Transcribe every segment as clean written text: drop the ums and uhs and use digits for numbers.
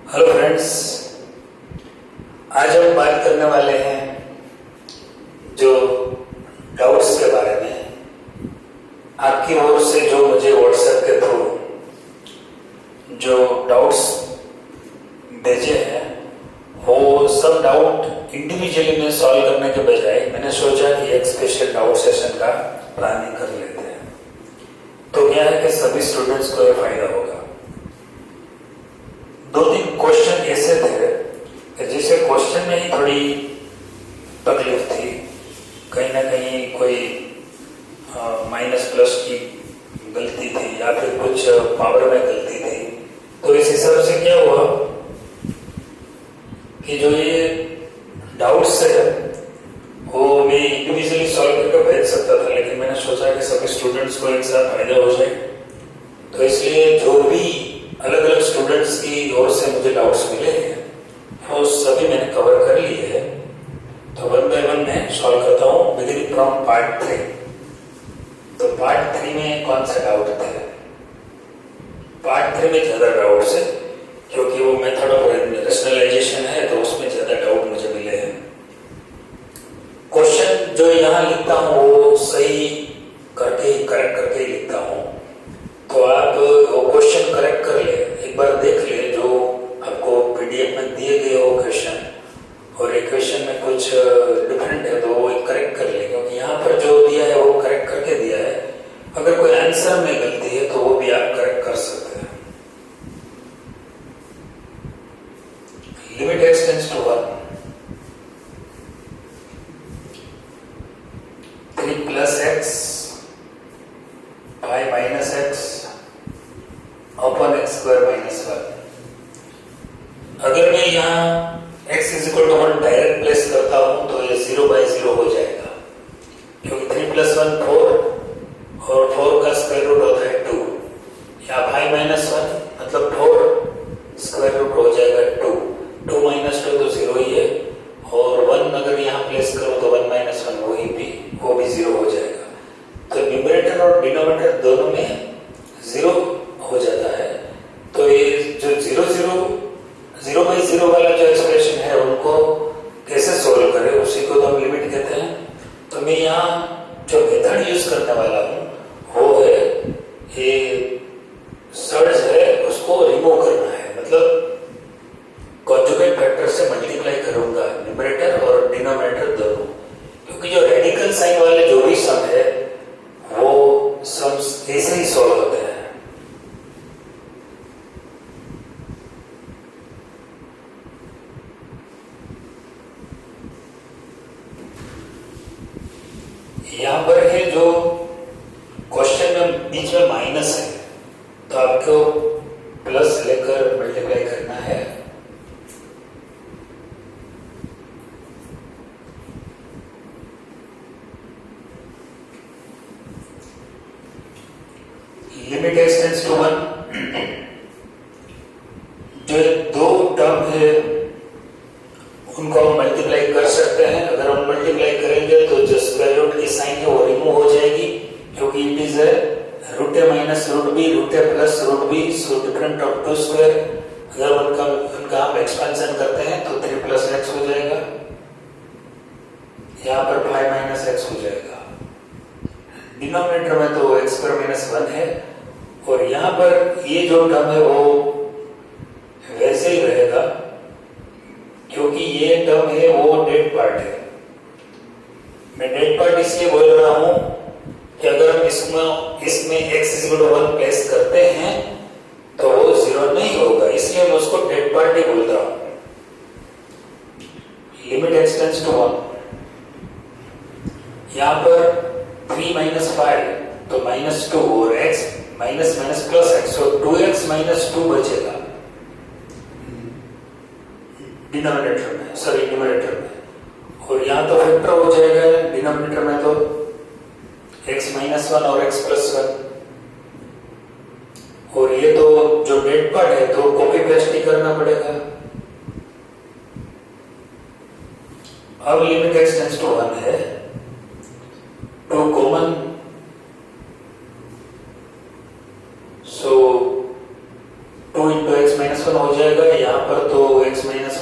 Hello friends, आज हम बात करने वाले हैं जो डाउट्स के बारे में। आपकी ओर से जो मुझे व्हाट्सएप के थ्रू जो डाउट्स भेजे हैं वो सब डाउट इंडिविजुअली में सॉल्व करने के बजाय मैंने सोचा कि एक स्पेशल डाउट सेशन का प्लानिंग कर लेते हैं। तो क्या है कि सभी स्टूडेंट्स को ये फायदा होगा। दो तीन क्वेश्चन ऐसे थे जिसे क्वेश्चन में ही थोड़ी तकलीफ थी, कहीं ना कहीं कोई माइनस प्लस की गलती थी या फिर कुछ पावर में गलती थी। तो इस हिसाब से क्या हुआ कि जो ये डाउट्स है वो मैं इंडिविजुअली सॉल्व करके भेज सकता था, लेकिन मैंने सोचा कि सभी स्टूडेंट्स को एक साथ फायदा हो जाए। तो इसलिए जो भी अलग अलग स्टूडेंट्स की ओर से मुझे डाउट्स मिले हैं वो सभी मैंने कवर कर लिए हैं। तो वन बाय वन मैं सॉल्व करता हूँ, बिगिनिंग फ्रॉम पार्ट 3। तो पार्ट 3 में कौन सा डाउट थे? पार्ट 3 में ज्यादा डाउट्स है क्योंकि वो मेथड ऑफ रेशनलाइजेशन है, तो उसमें ज्यादा डाउट मुझे मिले हैं। क्वेश्चन जो यहाँ लिखता हूँ वो सही करके करेक्ट करके ही लिखता हूँ। तो आप वो क्वेश्चन करेक्ट कर ले, एक बार देख ले जो आपको पीडीएफ में दिए गए हो क्वेश्चन, और एक क्वेश्चन में कुछ डिफरेंट है तो वो करेक्ट कर ले, क्योंकि यहाँ पर जो दिया है वो करेक्ट करके दिया है। अगर कोई आंसर में गलती है तो वो भी आप करेक्ट कर सकते हैं। Limit x tends to 1, 3 plus x 5 minus x upon x square minus 1। अगर मैं यहाँ x is equal to 1 direct place करता हूं तो ये 0 बाई 0 हो जाएगा, क्योंकि 3 प्लस 1 4 और 4 का स्क्वायर रूट होता है 2। यहाँ 5 माइनस 1 मतलब 4 स्क्वायर रूट हो जाएगा 2। 2 माइनस 2 तो 0 ही है, और 1 अगर यहाँ प्लेस करो तो 1 माइनस 1 वो भी 0 हो जाएगा। तो न्यूमरेटर और डिनोमिनेटर दोनों में 0 हो जाता है। तो ये जो 0 बाई 0 वाला जो एक्सप्रेशन है उनको कैसे सोल्व करें, उसी को तो हम लिमिट कहते हैं। तो मैं यहाँ जो मेथड यूज करने वाला हूँ वो है ये सर्च है, उसको रिमूव करना है, मतलब कॉन्जुगेट फैक्टर से मल्टीप्लाई करूंगा न्यूमरेटर और डिनोमिनेटर दोनों, क्योंकि जो रेडिकल साइन वाले जो भी सम है वो सम्स ऐसे ही सॉल्व होते हैं। यहां पर है जो क्वेश्चन में बीच में माइनस है, तो आपको प्लस लेकर मल्टीप्लाई करना है। लिमिट x टेंड्स टू 1, जो दो टर्म है उनको हम मल्टीप्लाई कर सकते हैं। अगर हम मल्टीप्लाई करेंगे तो जो स्क्वायर रूट की साइन है वो रिमूव हो जाएगी, क्योंकि it is root a minus root b, root a plus root b, so different of 2 square. अगर उनका हम एक्सपेंशन करते हैं तो 3 प्लस x हो जाएगा, यहाँ पर 5 माइनस x हो जाएगा। डिनोमिनेटर में तो x स्क्वायर माइनस 1 है, और यहाँ पर ये जो टर्म है वो वैसे ही रहेगा, क्योंकि ये टर्म है वो डेड पार्ट है। मैं डेड पार्ट इसलिए बोल रहा हूं कि अगर हम इसमें x इक्वल टू 1 प्लेस करते हैं तो वो 0 नहीं होगा, इसलिए मैं उसको डेड पार्ट ही बोल रहा हूं। लिमिट x टेंड्स टू 1, यहां पर 3 माइनस 5 तो माइनस 2 और x minus minus plus x, तो 2x माइनस 2 बचेगा डिनोमिनेटर में, सॉरी न्यूमरेटर में, और यहाँ तो फैक्टर हो जाएगा डिनोमिनेटर में, तो x माइनस 1 और x प्लस 1, और ये तो जो डेड पार्ट है तो कॉपी पेस्ट ही करना पड़ेगा। अब लिमिट x टेंड्स टू 1 है, तो कॉमन, सो 2 into x माइनस 1 हो जाएगा। यहाँ पर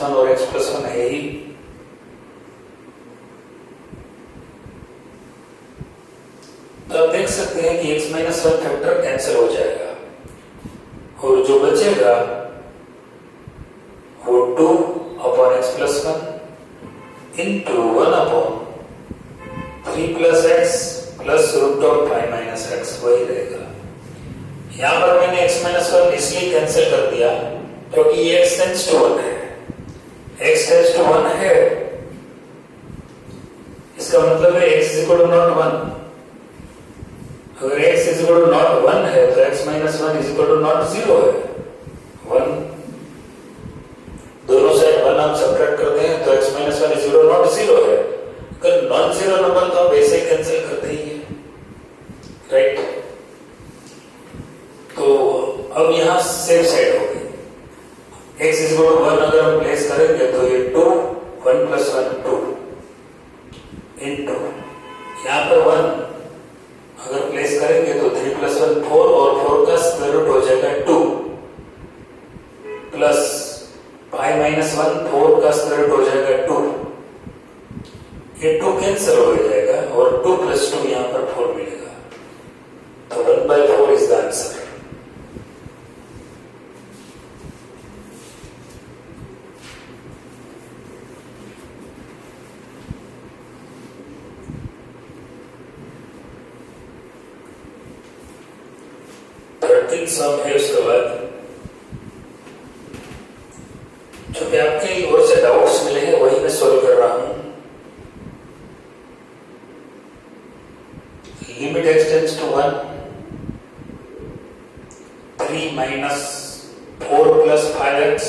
-1 और x+1 है ही। तो आप देख सकते हैं कि x-1 फैक्टर कैंसिल हो जाएगा और जो बचेगा वो 2/x+1 into 1/3 + x + √5 - वही रहेगा। यहां पर मैंने x-1 इसलिए कैंसिल कर दिया क्योंकि ये x टेंड्स टू 1 है, x टेंड्स टू 1 है, इसका मतलब है x = 1। अगर x = 1 है तो x-1 = 0 है। 1 दोनों साइड 1 आप सब्ट्रैक्ट करते हैं तो x-1 = 0 है। अगर नॉन जीरो नंबर तो आप ऐसे ही कैंसिल करते ही है, राइट। तो अब यहां सेफ साइड हो गई। x = 1 अगर हम प्लेस करेंगे तो ये 2 1 + 1 2 इनटू यहां पर 1 अगर प्लेस करेंगे तो 3 + 1 4 और 4 का स्क्वायर रूट हो जाएगा 2 प्लस 5 - 1 4 का स्क्वायर रूट हो जाएगा 2। ये 2 कैंसिल हो जाएगा और 2 + 2 यहां पर 4 मिलेगा। तो 1/4 इज द आंसर। सम है उसके बाद जो भी आपकी ओर से डाउट्स मिले हैं वही मैं सॉल्व कर रहा हूं। Limit x tends to 1 3 - 4 + 5x,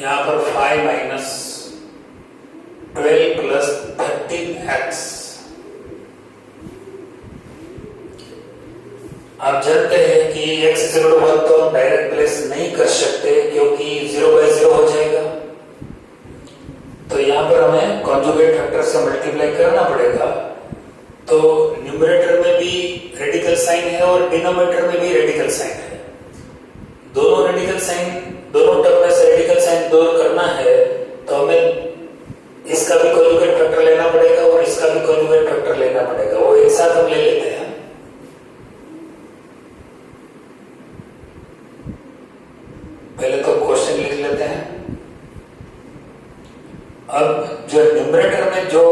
यहां पर 5 - 12 + 13x। आप जानते हैं कि x = 1 तो हम डायरेक्ट प्लेस नहीं कर सकते क्योंकि 0/0 हो जाएगा। तो यहां पर हमें कॉन्जुगेट फैक्टर से मल्टीप्लाई करना पड़ेगा। तो न्यूमरेटर में भी रेडिकल साइन है और डिनोमिनेटर में भी रेडिकल साइन है। दोनों रेडिकल साइन, दोनों टर्म में से रेडिकल साइन दूर करना है तो हमें इसका भी कॉन्जुगेट फैक्टर लेना पड़ेगा और इसका भी कॉन्जुगेट फैक्टर लेना पड़ेगा। वो एक साथ हम ले लेते हैं। पहले तो क्वेश्चन लिख लेते हैं। अब जो न्यूमरेटर में जो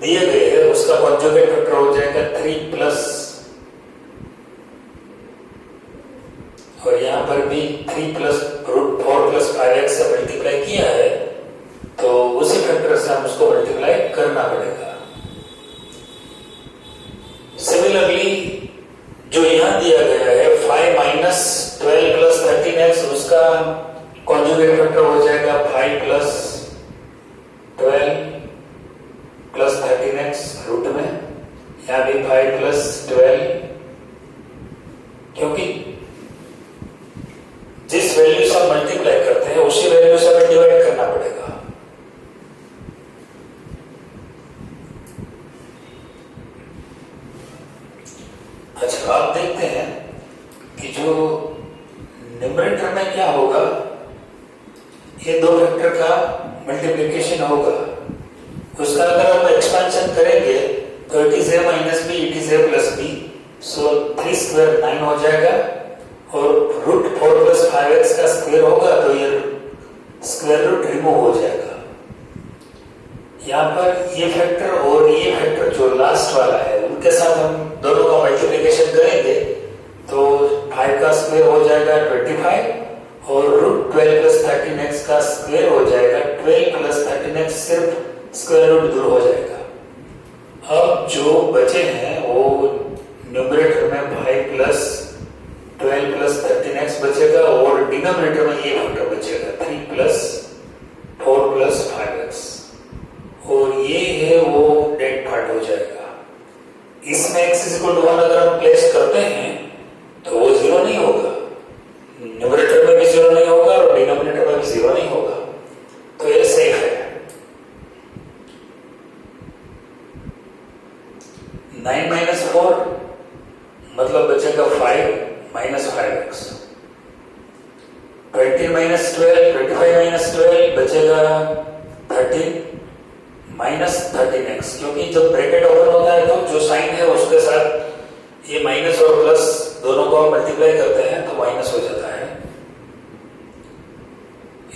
दिए गए हैं उसका कॉन्जुगेट फैक्टर हो जाएगा 3 और यहां पर भी 3 + √4 + 5x से मल्टीप्लाई किया है तो उसी फैक्टर से हम उसको मल्टीप्लाई करना पड़ेगा। सिमिलरली जो यहां दिया गया है 5 - 12 + 13x, उसका कॉन्जुगेट फैक्टर हो जाएगा 5 + 12 + 13x रूट में, यहां भी 5 + 12, क्योंकि जिस वैल्यू से आप मल्टीप्लाई करते हैं उसी वैल्यू से हमें डिवाइड करना पड़ेगा। अच्छा, आप देखते हैं कि जो न्यूमरेटर में क्या होगा, ये दो वेक्टर का मल्टीप्लिकेशन होगा। उसका अगर हम एक्सपेंशन करेंगे तो it is a - b it is a + b, सो 3² 9 हो जाएगा और √4 + 5x का स्क्वायर होगा तो ये स्क्वायर रूट रिमूव हो जाएगा। यहाँ पर ये फैक्टर और ये फैक्टर जो लास्ट वाला है उनके साथ हम दोनों का मल्टीप्लिकेशन करेंगे तो 5 का स्क्वायर हो जाएगा 25 और √12 + 13x का स्क्वायर हो जाएगा 12 + 13x, सिर्फ स्क्वायर रूट दूर हो जाएगा। अब जो बचे हैं वो न्यूमरेटर में 5 + 12 + 13x बचेगा और डिनोमिनेटर में ये फैक्टर बचेगा 3 + 4 + 5x, और ये है वो डेड पार्ट हो जाएगा। इसमें x = 1 अगर हम प्लेस करते हैं तो वो 0 नहीं होगा, न्यूमरेटर में भी 0 नहीं होगा और डिनोमिनेटर में भी 0 नहीं होगा, तो ये सेफ है। 9 - 4 मतलब बचेगा 5 - 5x, 20 माइनस 12, 25 माइनस 12 बचेगा 13 माइनस 13x, क्योंकि जब ब्रैकेट ओपन होता है तो जो साइन है उसके साथ ये माइनस और प्लस दोनों को मल्टीप्लाई करते हैं तो माइनस हो जाता है।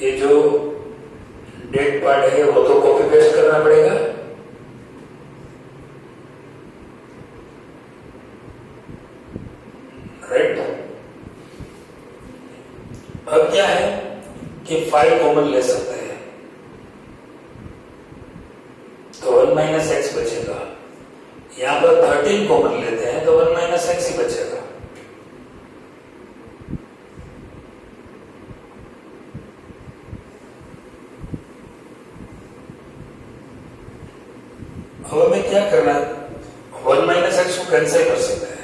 ये जो डेट पार्ट है वो तो कॉपी पेस्ट करना पड़ेगा। राइट, अब क्या है कि 5 कॉमन ले सकते हैं तो 1 माइनस एक्स बचेगा। यहां पर 13 कॉमन लेते हैं तो 1 माइनस एक्स ही बचेगा। अब हमें क्या करना है, 1 माइनस एक्स को कैंसिल कर सकते हैं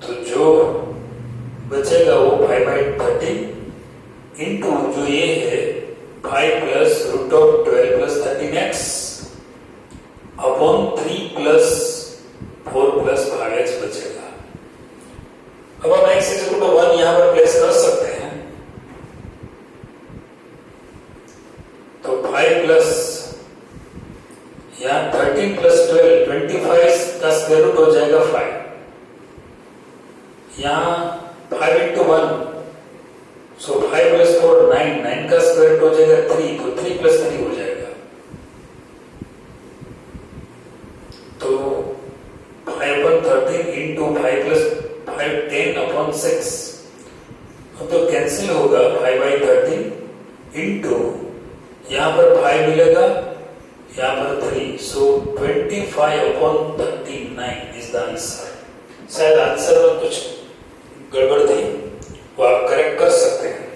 तो जो बचेगा वो 5/13 इंटू जो ये है 5 plus root of 12 plus 13x upon 3 plus 4 plus 5x बचेगा। अब हम x इक्वल टू 1 यहां पर प्लेस कर सकते हैं तो 5 प्लस यहां 13 प्लस 12 25 का स्क्वायर रूट हो जाएगा 5, यहां 5 into 1 सो 5 प्लस 4 9, 9 का स्क्वायर रूट हो जाएगा 3 तो 3 प्लस 3 हो जाएगा। तो 5/13 into 5 प्लस 5 10 अपॉन 6 तो कैंसिल होगा 5/13 इंटू यहां पर 5 मिलेगा यहां पर 3 सो 25/39 इज द आंसर। शायद आंसर में कुछ गड़बड़ थी वो आप करेक्ट कर सकते हैं।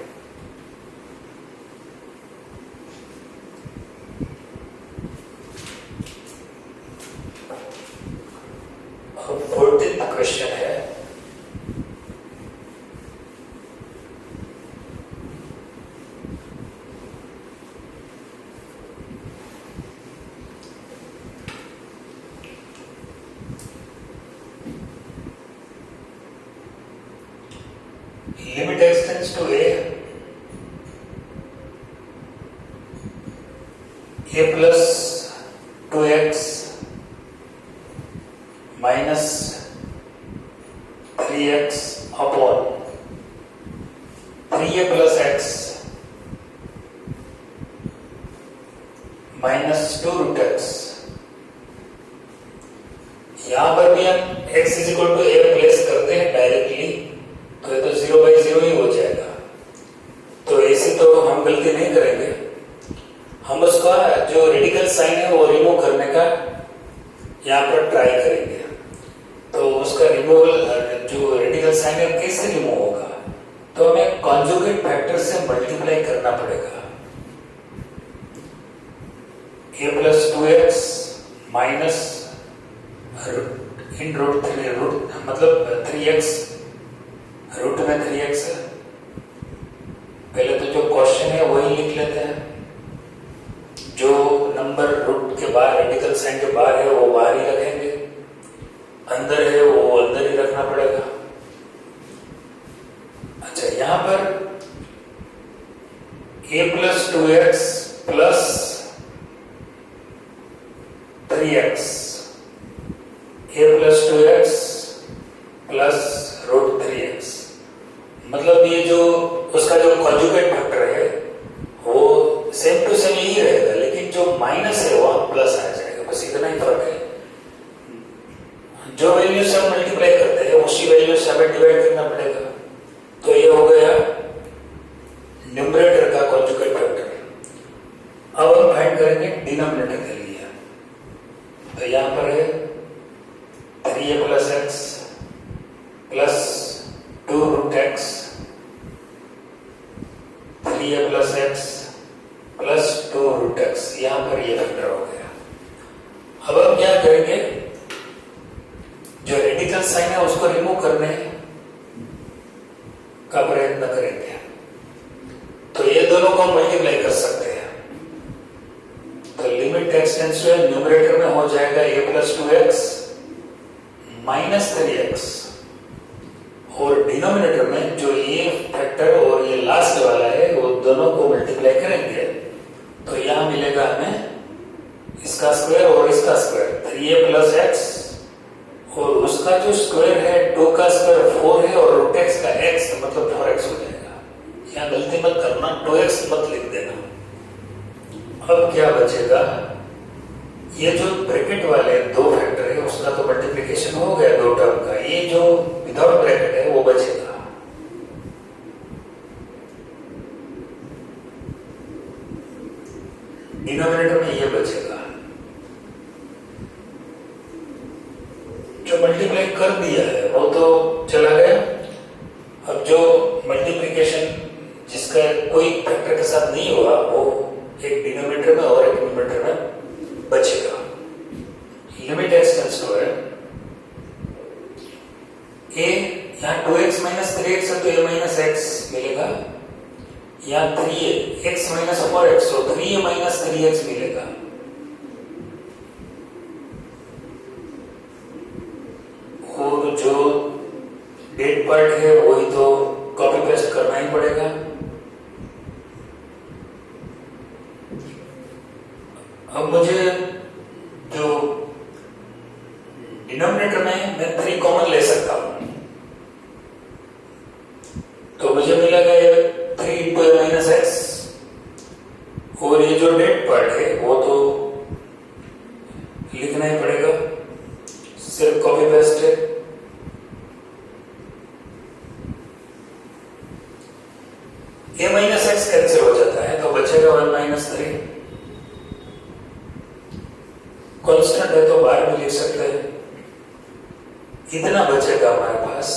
अब 14th क्वेश्चन है, limit x tends to a plus 2x minus 3x upon 3a plus x minus 2 root x। यहां पर भी हम x is equal to a place करते हैं डायरेक्टली तो ये तो 0/0 ही हो जाएगा। तो ऐसे तो हम गलती नहीं करेंगे, हम उसका जो रेडिकल साइन है वो रिमूव करने का यहाँ पर ट्राई करेंगे। तो उसका रिमूवल जो रेडिकल साइन है कैसे रिमूव होगा, तो हमें कॉन्जुगेट फैक्टर से मल्टीप्लाई करना पड़ेगा। a प्लस 2x माइनस इन रूट 3 रूट मतलब 3x रूट में 3x है। पहले तो जो क्वेश्चन है वही लिख लेते हैं, जो नंबर रूट के बाहर रेडिकल साइन के बाहर है वो बाहर ही रखेंगे, अंदर है वो अंदर ही रखना पड़ेगा। अच्छा, यहां पर a plus 2x plus 3x, a plus 2x plus root 3x, मतलब ये जो उसका जो कॉन्जुगेट फैक्टर है वो सेम टू सेम यही रहेगा, लेकिन जो माइनस है वो प्लस आ जाएगा, बस इतना ही फर्क है। जो वैल्यू से हम मल्टीप्लाई करते हैं उसी वैल्यू से हमें डिवाइड करना पड़ेगा। तो ये हो गया न्यूमरेटर का कॉन्जुगेट फैक्टर। अब हम फाइंड करेंगे डिनोमिनेटर के लिए। तो यहां पर है 3a plus x plus 2 root x, 3a plus x plus 2 root x, यहां पर ये फैक्टर हो गया। अब हम क्या करेंगे, जो रेडिकल साइन है उसको रिमूव करने का प्रयत्न करेंगे। तो ये दोनों को मल्टीप्लाई कर सकते हैं। तो limit x tends to numerator में हो जाएगा a plus 2x minus 3x और डिनोमिनेटर में जो ये फैक्टर और ये लास्ट वाला है वो दोनों को मल्टीप्लाई करेंगे तो यहां मिलेगा हमें इसका स्क्वायर और इसका स्क्वायर 3a प्लस एक्स और उसका जो स्क्वायर है 2 का स्क्वायर 4 है और रूट एक्स का x मतलब 4x हो जाएगा। यहाँ गलती मत करना, 2x मत लिख देना। अब क्या बचेगा, ये जो ब्रैकेट वाले दो फैक्टर है उसका तो मल्टीप्लिकेशन हो गया दो टर्म का, ये जो विदाउट ब्रैकेट है वो बचेगा। डिनोमिनेटर में ये बचेगा जो मल्टीप्लाई कर दिया है वो तो चला गया। अब जो मल्टीप्लिकेशन जिसका कोई फैक्टर के साथ नहीं हुआ वो एक डिनोमिनेटर में और एक न्यूमरेटर में बचेगा। लिमिट एक्स टेंड्स टू ए, यहाँ 2x माइनस 3x है तो a माइनस एक्स मिलेगा, यहाँ 3a x माइनस 4x तो 3a माइनस 3x मिलेगा। और जो डेट पार्ट है वही तो कॉपी पेस्ट करना ही पड़ेगा। अब मुझे जो डिनोमिनेटर में मैं 3 कॉमन ले सकता हूं तो मुझे मिलेगा 3 इंटू ए माइनस एक्स और ये जो डेट पार्ट है वो तो लिखना ही पड़ेगा, सिर्फ कॉपी पेस्ट है। ए माइनस एक्स कैंसिल हो जाता है तो बचेगा 1 माइनस 3। कांस्टेंट है तो बाहर भी लिख सकते हैं, इतना बचेगा हमारे पास।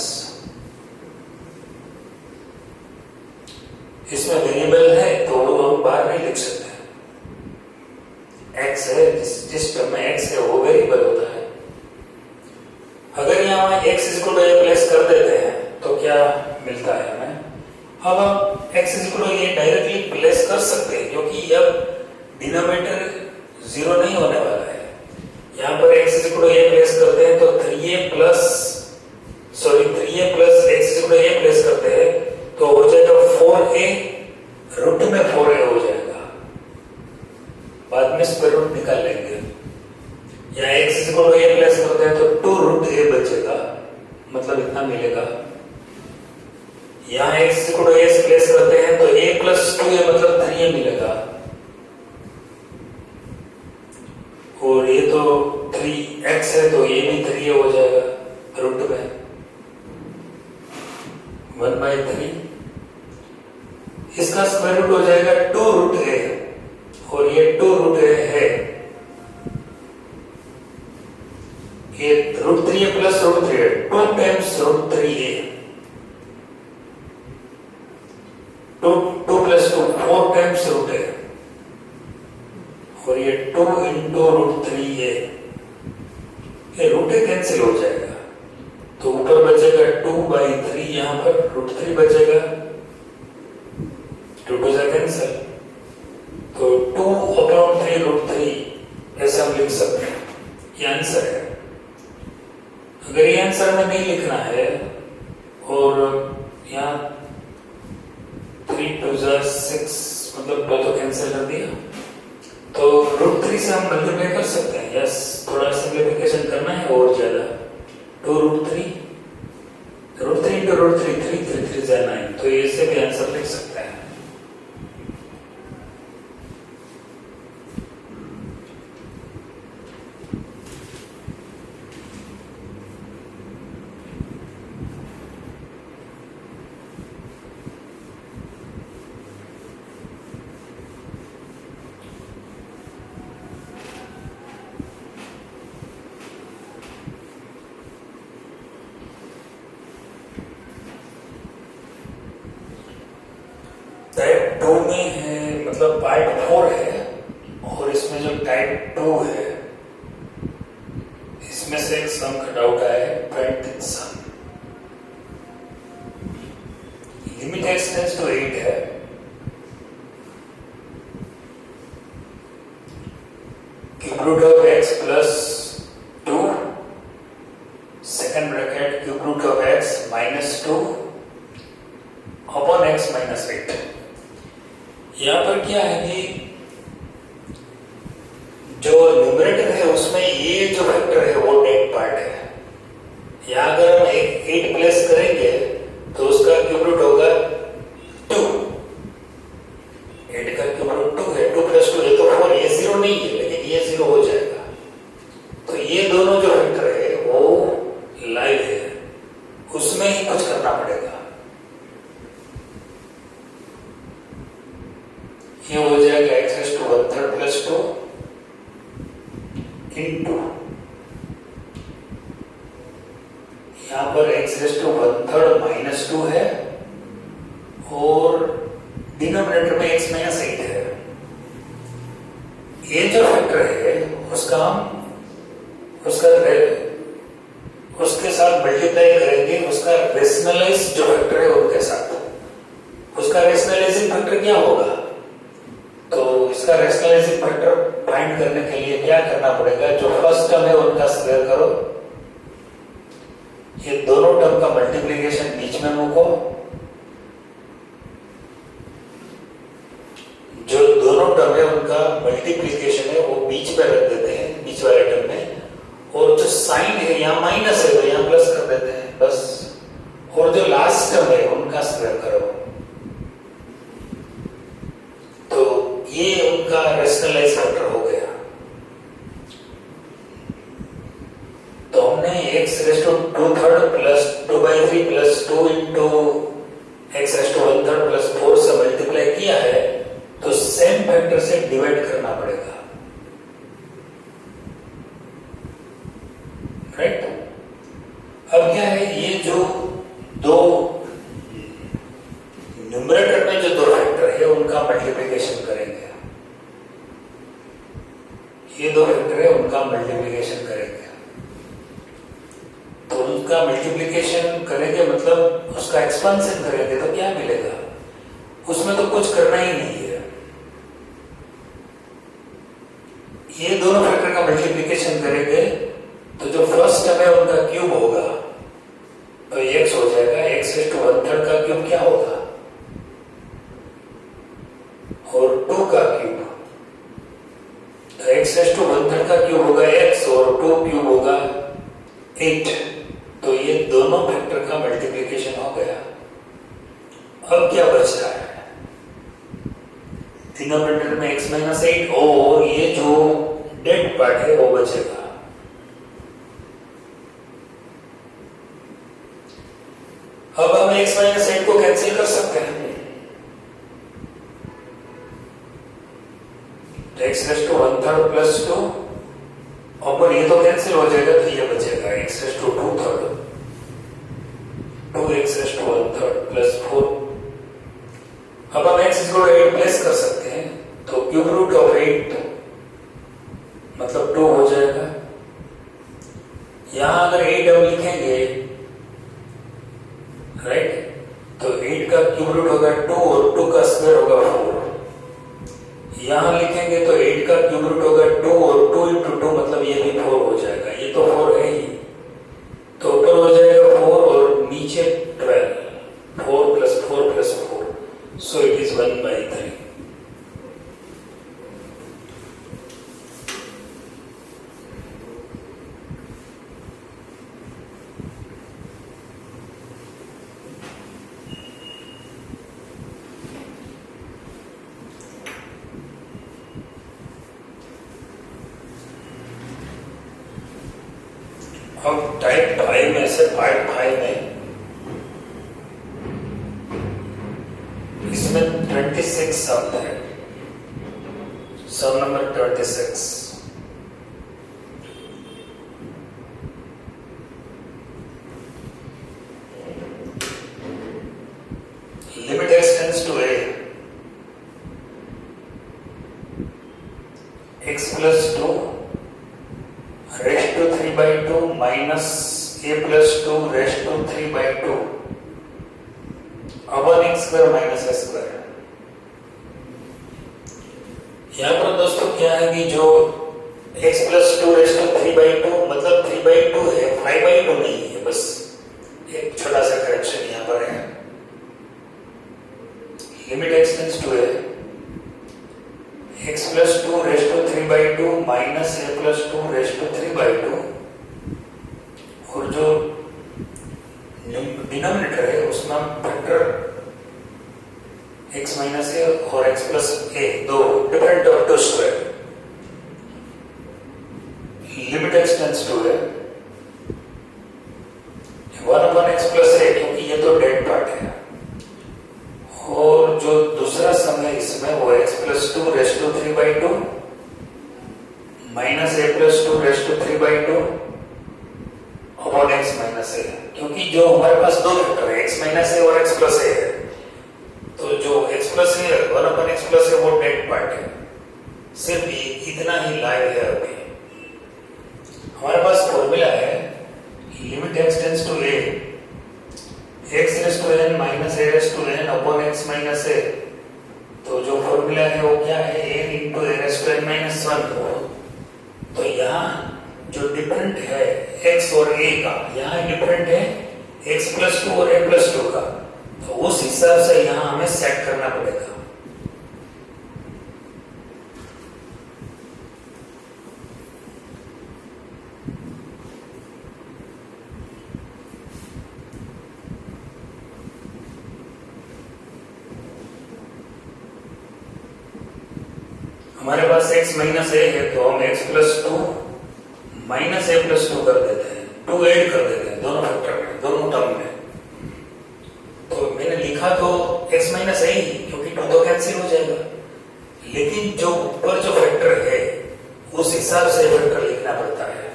इसमें वेरिएबल है तो हम बाहर नहीं लिख सकते। एक्स है, जिस टर्म में एक्स है वो वेरिएबल होता है। अगर यहाँ x is equal to a place कर देते हैं तो क्या मिलता है हमें, अब हम x is equal to a directly place कर सकते हैं क्योंकि अब डिनोमिनेटर 0 नहीं होने वाला है। यहाँ पर x is equal to a place करते हैं तो 3a plus x is equal to a place करते हैं तो हो जाएगा 4a, रूट में 4a हो जाएगा, बाद में स्क्वायर रूट निकाल लेंगे। यहाँ x is equal to a place करते हैं तो 2 रूट a बचेगा, मतलब इतना मिलेगा। यहाँ x is equal to a place करते हैं तो a प्लस 2a मतलब 3a मिलेगा और ये तो 3x है तो ये भी 3 हो जाएगा, रूट में 1/3। इसका स्क्वायर रूट हो जाएगा 2 रूट a और ये 2 रूट a है, ये रूट 3a प्लस रूट 3 है, 2 times root 3a, 2 plus 2 4 times root a और ये 2 इंटू रूट 3a, ये रूट a कैंसिल हो जाएगा तो ऊपर बचेगा 2/3, यहां पर रूट 3 बचेगा, 2 2 से कैंसिल तो 2/3 रूट 3 ऐसा हम लिख सकते हैं। ये आंसर है। अगर ये आंसर में नहीं लिखना है और यहाँ 3 2 6 मतलब 2 तो कैंसिल कर दिया तो रूट 3 से हम मल्टीप्लाई कर सकते हैं। यस, थोड़ा सिंप्लीफिकेशन करना है और ज्यादा, 2 रूट 3 इंटू रूट 3 3 3 3 जा 9 तो इससे भी आंसर लिख सकते हैं। टाइप 2 में है, मतलब पार्ट 4 है और इसमें जो टाइप 2 है इसमें से एक सम कट आउट है, 20th sum. Limit x tends to 8 है, cube root of x plus 2 second bracket cube root of x minus 2 यहाँ पर क्या है कि जो न्यूमरेटर है उसमें ये जो फैक्टर है वो नेट पार्ट है। यहाँ अगर हम 8 प्लेस करेंगे तो उसका क्यूब रूट होगा 2। 8 का क्यूब रूट 2 है, 2 + 2 है तो 4। ये 0 नहीं है लेकिन ये 0 हो जाएगा। तो ये दोनों जो फैक्टर है वो लाइव है, उसमें ही कुछ करना पड़ेगा। ये हो जाएगा x⁻⁻³ + 2 इंटू यहां पर x⁻⁻³ - 2 है और डिनोमिनेटर में x-8 है। ये जो फैक्टर है उसके साथ मल्टीप्लाई करेंगे उसका रेशनलाइज जो फैक्टर है उनके साथ। उसका रेशनलाइजिंग फैक्टर क्या होगा? तो इसका रेशनलाइजिंग फैक्टर फाइंड करने के लिए क्या करना पड़ेगा? जो फर्स्ट टर्म है उनका स्क्वायर करो, ये दोनों टर्म का मल्टीप्लिकेशन बीच में मूको, जो दोनों टर्म है उनका मल्टीप्लिकेशन है वो बीच में रख देते हैं, बीच वाले टर्म में, और जो साइन है यहाँ माइनस है तो यहाँ प्लस कर देते हैं बस। और जो लास्ट टर्म है उनका स्क्वायर करो। तो ये उनका रेशनलाइज फैक्टर हो गया। तो हमने x⁻² + 2/3 + 2 इंटू x⁻⁻³ + 4 से मल्टीप्लाई किया है तो सेम फैक्टर से डिवाइड करना पड़ेगा, राइट? अब क्या है, ये जो दो न्यूमरेटर में जो दो फैक्टर है उनका मल्टीप्लिकेशन करेंगे। ये दो फैक्टर है उनका मल्टीप्लिकेशन करेंगे। तो उनका मल्टीप्लिकेशन करेंगे मतलब उसका एक्सपेंशन करेंगे तो क्या मिलेगा? उसमें तो कुछ करना ही नहीं है। ये दोनों फैक्टर का मल्टीप्लिकेशन करेंगे तो जो फर्स्ट टर्म है उनका क्यूब होगा तो x हो जाएगा। x⁻⁻³ का क्यूब क्या होगा? और 2 का क्यूब, तो x⁻⁻³ का क्यूब होगा x और 2 क्यूब होगा 8। तो ये दोनों फैक्टर का मल्टीप्लिकेशन हो गया। अब क्या बच रहा है? डिनोमिनेटर में x-8 और ये जो डेड पार्ट है वो बचेगा। अब हम x-8 को कैंसिल कर सकते हैं। x⁻⁻³ + 2 और ये तो कैंसिल हो जाएगा तो ये बचेगा x⁻²⁻, 2x⁻⁻³ + 4। अब हम x = 8 प्लेस कर सकते हैं तो क्यूब रूट ऑफ 8 मतलब 2 हो जाएगा। यहां अगर 8 हम लिखेंगे, राइट, तो 8 का क्यूब रूट होगा 2 और 2 का स्क्वायर होगा 4। यहां लिखेंगे तो 8 का क्यूब रूट होगा 2 और 2 × 2 मतलब ये भी 4 हो जाएगा। ये तो 4 है ही, तो ऊपर हो जाएगा 4 और नीचे 12। 4 + 4 + 4, so it is 1/3। अब टाइप 5 में से पार्ट 5 में इसमें 26 शब्द है। Sum number 26। Limit x tends to a, x + 2 raised to 3/2 minus a + 2 raised to 3/2 upon x² - a²। यहाँ पर दोस्तों क्या है कि जो x + 2 raised to 3/2 मतलब 3/2 है, 5/2 नहीं है। बस एक छोटा सा करेक्शन यहाँ पर है। Limit x tends to a 3/2 minus a plus 2 raise to 3/2, और जो डिनोमिनेटर है उसमें हम फैक्टर x माइनस a और x प्लस a दो different of two square, limit x tends to है 1/x प्लस a, क्योंकि ये तो डेड पार्ट है, और जो दूसरा सम है इसमें वो x plus 2 raise to 3/2 minus a plus 2 raise to 3/2 upon x minus a, क्योंकि जो हमारे पास दो फैक्टर है x माइनस a और x प्लस a है, तो जो x plus a 1/x plus a वो डेड पार्ट है, सिर्फ इतना ही लाइव है। अभी हमारे पास फॉर्मूला है limit x tends to a x raise to n minus a raise to n upon x minus a, तो जो फॉर्मूला है वो क्या है a into a raise to n minus 1। तो यहाँ जो डिफरेंट है x और a का, यहाँ डिफरेंट है x प्लस 2 और a प्लस 2 का, तो उस हिसाब से यहाँ हमें सेट करना पड़ेगा। हमारे पास x माइनस a है, तो हम x plus 2 minus a plus 2 कर देते हैं, 2 ऐड कर देते हैं दोनों फैक्टर में, दोनों टर्म में। तो मैंने लिखा तो x माइनस a ही, क्योंकि 2 तो कैंसिल हो जाएगा, लेकिन जो ऊपर जो फैक्टर है उस हिसाब से फैक्टर लिखना पड़ता है,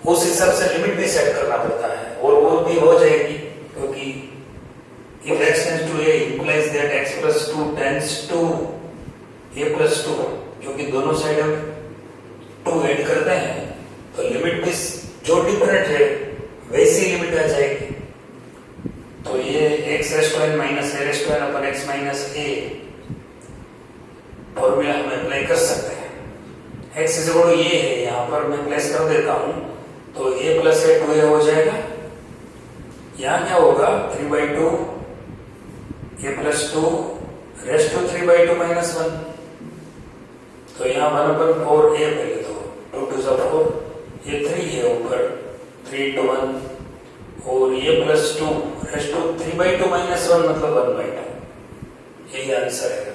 उस हिसाब से लिमिट भी सेट करना पड़ता है, और वो भी हो जाएगी, क्योंकि if x tends to a implies that x plus 2 tends to a plus 2, क्योंकि दोनों साइड हम 2 ऐड करते हैं, तो लिमिट भी जो डिफरेंट है वैसी लिमिट आ जाएगी। तो ये x raise to n minus a raise to n upon x minus a फॉर्मूला हम अप्लाई कर सकते हैं। x इज इक्वल टू ये है, यहाँ पर मैं प्लेस कर देता हूँ, तो a प्लस a 2a हो जाएगा। यहाँ क्या होगा 3/2 a plus 2 raise to 3/2 minus 1, तो यहाँ 1/4 a पहले तो 2 2 जा 4, ये 3 है ऊपर 3 to 1, और ये प्लस 2 रेस्ट टू 3/2 माइनस 1 मतलब 1/2, यही आंसर है।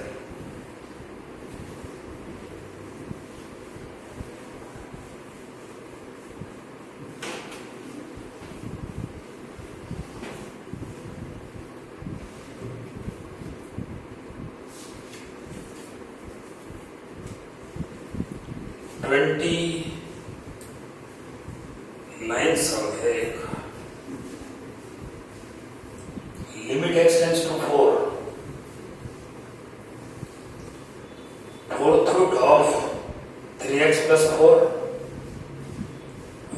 नाइन सम है एक, limit x tends to 4, fourth root of 3x plus 4,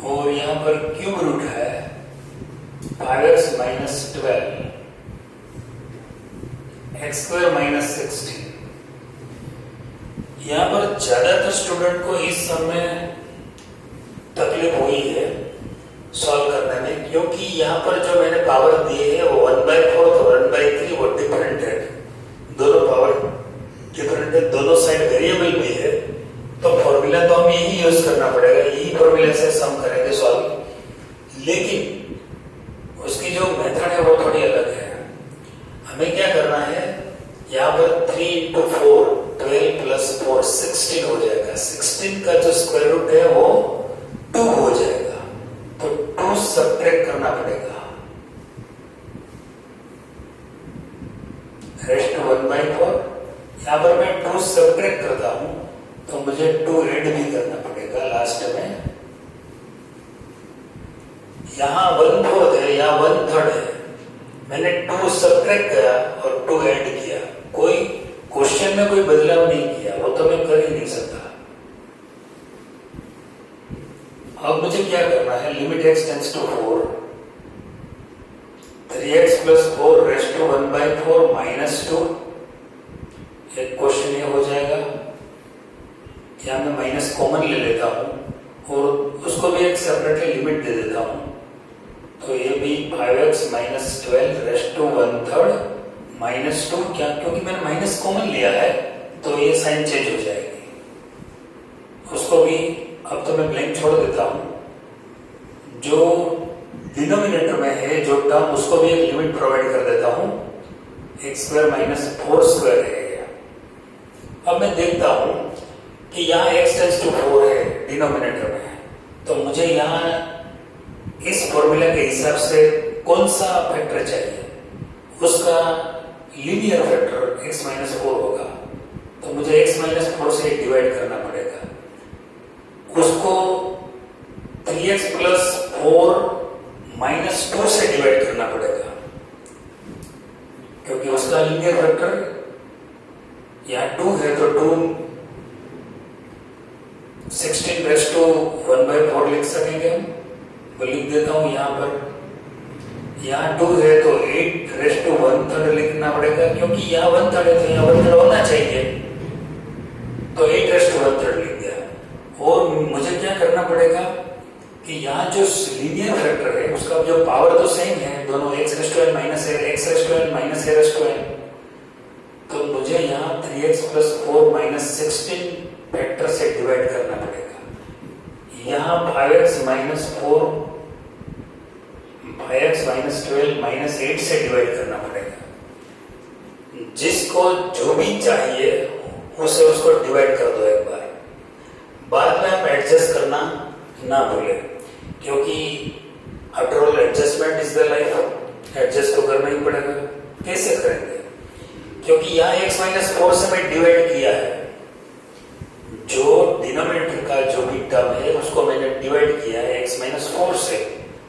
और यहां पर क्यूब रूट है 5x minus 12 x square minus 16। यहाँ पर ज्यादातर स्टूडेंट को इस समय तकलीफ हुई है सॉल्व करने में, क्योंकि यहाँ पर जो मैंने पावर दी है वो 1/4 और 1/3 वो डिफरेंट है, दोनों पावर डिफरेंट है, दोनों साइड वेरिएबल भी है, तो फॉर्मूला तो हम यही यूज करना पड़ेगा, यही फॉर्मूला से सम करेंगे सॉल्व, लेकिन उसकी जो मेथड है वो थोड़ी अलग है। हमें क्या करना है, यहाँ पर 3 into 4 12 plus 4 16 हो जाएगा, 16 का जो स्क्वायर रूट है वो 2 हो जाएगा, तो 2 सब्ट्रैक्ट करना पड़ेगा, रेस्ट 1/4। यहाँ पर मैं 2 सब्ट्रैक्ट करता हूं, तो मुझे 2 ऐड भी करना पड़ेगा लास्ट में। यहाँ 1/4 है, यहाँ 1/3 है, मैंने 2 सब्ट्रैक्ट किया और 2 ऐड किया, कोई क्वेश्चन में कोई बदलाव नहीं किया, वो तो मैं कर ही नहीं सकता। अब मुझे क्या करना है, limit x tends to 4, 3x plus 4 raise to 1/4 minus 2, एक क्वेश्चन ये हो जाएगा। यहाँ मैं माइनस कॉमन ले लेता हूँ और उसको भी एक सेपरेटली लिमिट दे देता हूँ, तो ये भी 5x minus 12 rest to 1/3 minus 2, क्या क्योंकि मैंने माइनस कॉमन लिया है तो ये साइन चेंज हो जाएगी, उसको भी अब तो मैं ब्लैंक छोड़ देता हूं। जो डिनोमिनेटर में है जो टर्म, उसको भी एक लिमिट प्रोवाइड कर देता हूं, एक्स स्क्वायर माइनस 4 स्क्वायर है। अब मैं देखता हूं कि यहाँ x टेंड्स टू 4 है डिनोमिनेटर में, तो मुझे यहाँ इस फॉर्मूला के हिसाब से कौन सा फैक्टर चाहिए, उसका लीनियर फैक्टर x माइनस 4 होगा। तो मुझे x माइनस 4 से डिवाइड करना पड़ेगा, उसको 3x प्लस 4 माइनस 2 से डिवाइड करना पड़ेगा, क्योंकि उसका लीनियर फैक्टर यहाँ 2 है, तो 2 16 रेस टू 1/4 लिख सकेंगे हम। वो लिख देता हूं यहाँ पर। यहाँ 2 है तो 8 रेस टू 1/3 लिखना पड़ेगा, क्योंकि यहाँ 1/3 है तो यहाँ 1/3 होना चाहिए, तो 8 रेस टू 1/3 लिख दिया। और मुझे क्या करना पड़ेगा कि यहाँ जो लीनियर फैक्टर है उसका जो पावर तो सेम है, दोनों x raise to n minus है, x raise to n minus a raise to n, तो मुझे यहाँ 3x प्लस 4 माइनस 16 फैक्टर से डिवाइड करना पड़ेगा। यहाँ 5x minus 4, 5x minus 12 minus 8 से डिवाइड करना पड़ेगा। जिसको जो भी चाहिए उसे उसको डिवाइड कर दो एक बार, बाद में आप एडजस्ट करना ना भूलें, क्योंकि after all adjustment is the life, adjust तो करना ही पड़ेगा। कैसे करेंगे? क्योंकि यहाँ x माइनस 4 से मैं डिवाइड किया है, जो डिनोमिनेटर का जो भी टर्म है उसको मैंने डिवाइड किया है x माइनस 4 से,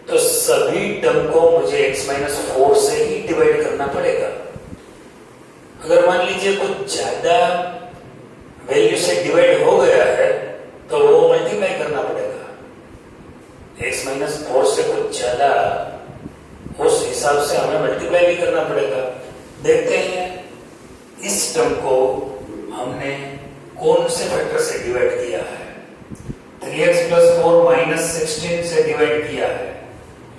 तो सभी टर्म को मुझे x माइनस 4 से ही डिवाइड करना पड़ेगा। अगर मान लीजिए कुछ ज्यादा वैल्यू से डिवाइड हो गया है तो वो मल्टीप्लाई करना पड़ेगा। x माइनस 4 से कुछ ज्यादा, उस हिसाब से हमें मल्टीप्लाई भी करना पड़ेगा। देखते हैं इस टर्म को हमने कौन से फैक्टर से डिवाइड किया है। 3x प्लस 4 माइनस 16 से डिवाइड किया है,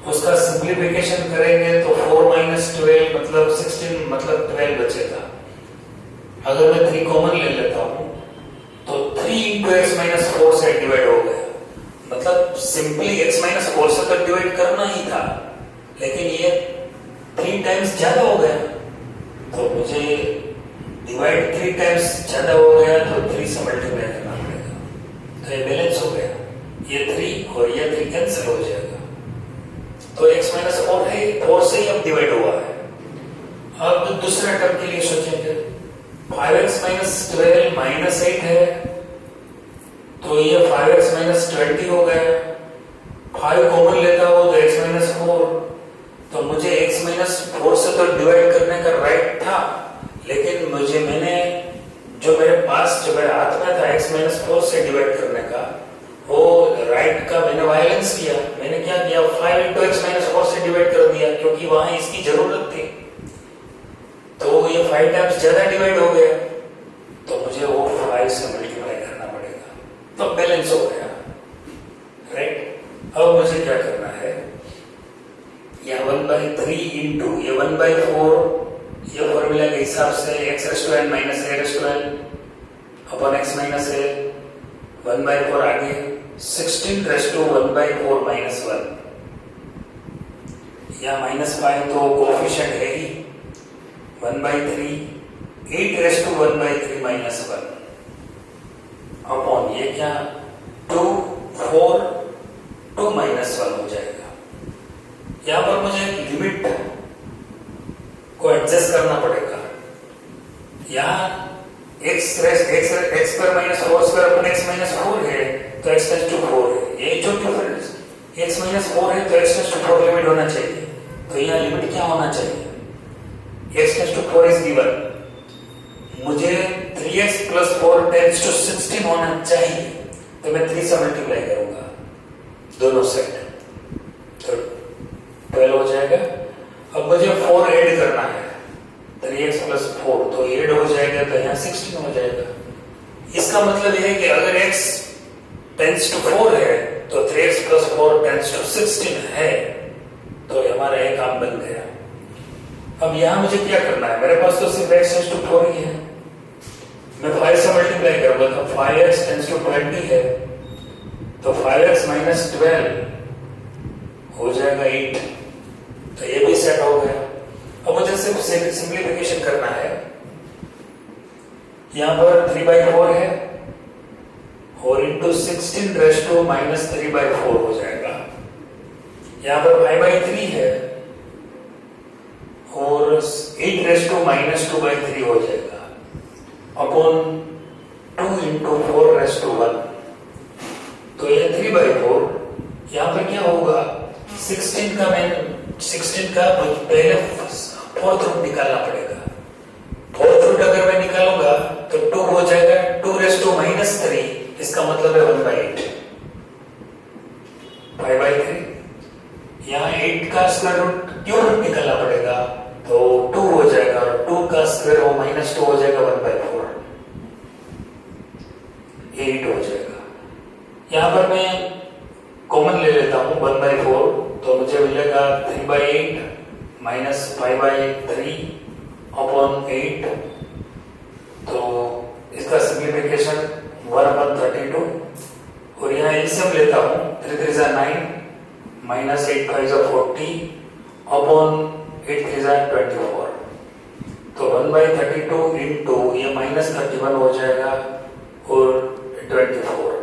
उसका सिंप्लीफिकेशन करेंगे तो 4 माइनस 12 मतलब 16 मतलब 12 बचेगा। अगर मैं 3 कॉमन ले लेता हूं तो 3 इंटू एक्स माइनस 4 से डिवाइड हो गया, मतलब सिंपली x माइनस 4 से तो डिवाइड करना ही था, लेकिन ये 3 टाइम्स ज्यादा हो गया, तो मुझे डिवाइड 3 टाइम्स ज्यादा हो गया तो 3 से मल्टीप्लाई करना पड़ेगा, तो ये बैलेंस हो गया। ये 3 और ये 3 कैंसिल हो जाएगा, तो x माइनस 4 है, 4 से ही अब डिवाइड हुआ है। अब दूसरे टर्म के लिए सोचेंगे, 5x माइनस 12 माइनस 8 है, तो ये 5x माइनस 20 हो गया। 5 कॉमन लेता हो तो x माइनस 4, तो मुझे x माइनस 4 से तो डिवाइड करने का राइट था, लेकिन मैंने जो मेरे पास जो मेरे हाथ में था x माइनस 4 से डिवाइड करने का, वो राइट का मैंने वायलेंस किया। मैंने क्या किया, 5 इंटू एक्स माइनस 4 से डिवाइड कर दिया, क्योंकि वहां इसकी जरूरत थी, तो ये 5 टाइम्स ज्यादा डिवाइड हो गया, तो मुझे वो 5 से मल्टीप्लाई करना पड़ेगा, तो बैलेंस हो गया, राइट। अब मुझे क्या करना है, या 1/3 इंटू ये 1/4, ये फॉर्मूला के हिसाब से x raise to n minus a raise to n upon x minus a, 1/4 आगे 16 रेस टू 1/4 माइनस 1, या माइनस 5 तो कोफिशिएंट है ही, 1/3, 8 रेस टू 1/3 माइनस 1 अपॉन ये क्या 2, 4, 2 माइनस 1 हो जाएगा। यहां पर मुझे लिमिट को एडजस्ट करना पड़ेगा। यहाँ x square minus 4 square upon x minus 4 है, तो x टेंड्स टू 4 है, ये जो डिफरेंस x माइनस 4 है तो x टेंड्स टू 4 लिमिट होना चाहिए, तो यहाँ लिमिट क्या होना चाहिए, x tends to 4 is given, मुझे 3x प्लस 4 टेंड्स टू 16 होना चाहिए, तो मैं 3 से मल्टीप्लाई करूंगा दोनों साइड, तो 12 हो जाएगा। अब मुझे 4 ऐड करना है, 3x प्लस 4 तो ऐड हो जाएगा, तो यहाँ 16 हो जाएगा। इसका मतलब यह है कि अगर x टेंड्स टू 4 है तो 3x प्लस 4 टेंड्स टू 16 है, तो हमारा एक काम बन गया। अब यहाँ मुझे क्या करना है, मेरे पास तो सिर्फ x टेंड्स टू 4 ही है, मैं 5 से मल्टीप्लाई करूंगा तो 5x टेंड्स टू 20 है, तो 5x माइनस 12 हो जाएगा 8। तो ये भी सेट हो गया। अब मुझे सिर्फ सिंप्लीफिकेशन करना है। यहां पर 3/4 है और इंटू 16 रेज़ टू माइनस 3/4 हो जाएगा। यहां पर 5/3 है और 8 रेज़ टू माइनस 2/3 हो जाएगा अपॉन 2 इंटू 4 रेज़ टू 1। तो ये 3/4। यहां पर क्या होगा, 16 का पहले फोर्थ रूट निकालना पड़ेगा। फोर्थ रूट अगर मैं निकालूंगा तो 2 हो जाएगा 2 रेज़ टू माइनस 3, इसका मतलब है 1/8। 5/3 यहाँ 8 का स्क्वायर रूट क्यों रूट निकालना पड़ेगा, तो 2 हो जाएगा और 2 का स्क्वायर वो -2 हो जाएगा 1/4, 8 हो जाएगा। यहाँ पर मैं कॉमन ले लेता हूँ 1/4, तो मुझे मिलेगा 3/8 माइनस 5/3 अपॉन 8। तो इसका सिंप्लीफिकेशन 1/32 और यहाँ एलसीएम लेता हूँ 3 3 जा 9 माइनस 8 5 जा 40 अपॉन 8 3 जा 24। तो 1/32 इंटू ये -31 हो जाएगा और 24।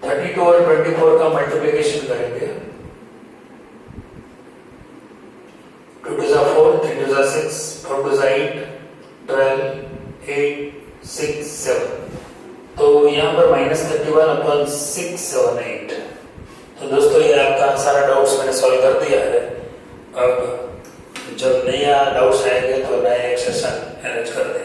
32 और 24 का मल्टीप्लिकेशन करेंगे। 2 2 जा 4 3 2 जा 6 4 2 जा 8 12 8 6 7। तो यहाँ पर -31 अपॉन 6 7 8। तो दोस्तों ये आपका सारा डाउट्स मैंने सॉल्व कर दिया है। अब जब नया डाउट्स आएंगे तो नए एक्सरसाइज अरेंज कर देंगे।